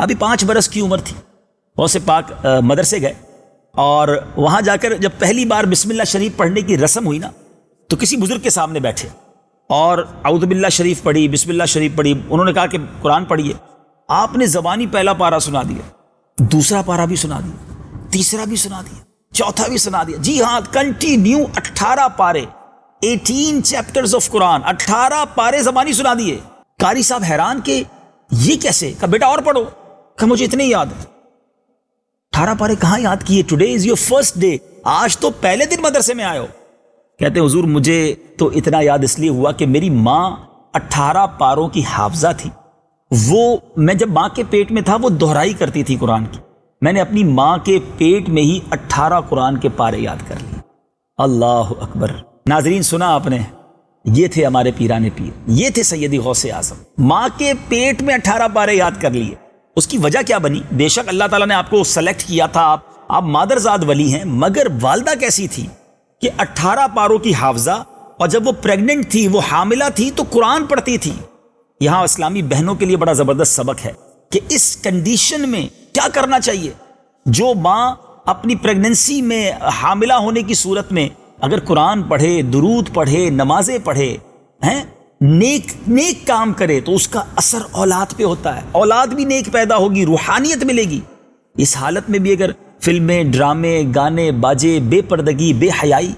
ابھی 5 برس کی عمر تھی. غوث پاک مدرسے گئے اور وہاں جا کر جب پہلی بار بسم اللہ شریف پڑھنے کی رسم ہوئی نا تو کسی بزرگ کے سامنے بیٹھے اور اعوذ باللہ شریف پڑھی, بسم اللہ شریف پڑھی. انہوں نے کہا کہ قرآن پڑھیے. آپ نے زبانی پہلا پارہ سنا دیا, دوسرا پارہ بھی سنا دیا, تیسرا بھی سنا دیا, چوتھا بھی سنا دیا. جی ہاں, کنٹینیو 18 پارے, 18 چیپٹرز آف قرآن, 18 پارے زبانی سنا دیے. قاری صاحب حیران کہ یہ کیسے؟ کہا بیٹا اور پڑھو. کہا مجھے اتنے ہی یاد ہے. 18 پارے کہاں یاد کیے؟ Today is your first day, آج تو پہلے دن مدرسے میں آئے ہو. کہتے ہیں حضور مجھے تو اتنا یاد اس لیے ہوا کہ میری ماں 18 پاروں کی حافظہ تھی. وہ میں جب ماں کے پیٹ میں تھا وہ دہرائی کرتی تھی قرآن کی. میں نے اپنی ماں کے پیٹ میں ہی 18 قرآن کے پارے یاد کر لیے. اللہ اکبر. ناظرین سنا آپ نے, یہ تھے ہمارے پیران پیر, یہ تھے سیدی غوث اعظم. ماں کے پیٹ میں 18 پارے یاد کر لیے. اس کی وجہ کیا بنی؟ بے شک اللہ تعالیٰ نے آپ کو سلیکٹ کیا تھا, آپ مادرزاد ولی ہیں, مگر والدہ کیسی تھی کہ 18 پاروں کی حافظہ, اور جب وہ پریگننٹ تھی, وہ حاملہ تھی تو قرآن پڑھتی تھی. یہاں اسلامی بہنوں کے لیے بڑا زبردست سبق ہے کہ اس کنڈیشن میں کیا کرنا چاہیے. جو ماں اپنی پریگننسی میں, حاملہ ہونے کی صورت میں اگر قرآن پڑھے, درود پڑھے, نمازیں پڑھے, ہیں نیک کام کرے تو اس کا اثر اولاد پہ ہوتا ہے. اولاد بھی نیک پیدا ہوگی, روحانیت ملے گی. اس حالت میں بھی اگر فلمیں, ڈرامے, گانے, باجے, بے پردگی, بے حیائی,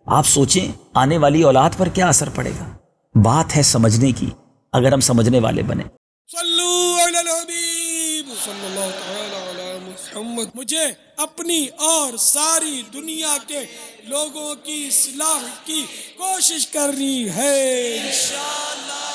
آپ سوچیں آنے والی اولاد پر کیا اثر پڑے گا. بات ہے سمجھنے کی, اگر ہم سمجھنے والے بنے. صلو علی الحبیب صلی اللہ تعالی علی محمد. مجھے اپنی اور ساری دنیا کے لوگوں کی اصلاح کی کوشش کرنی ہے انشاءاللہ.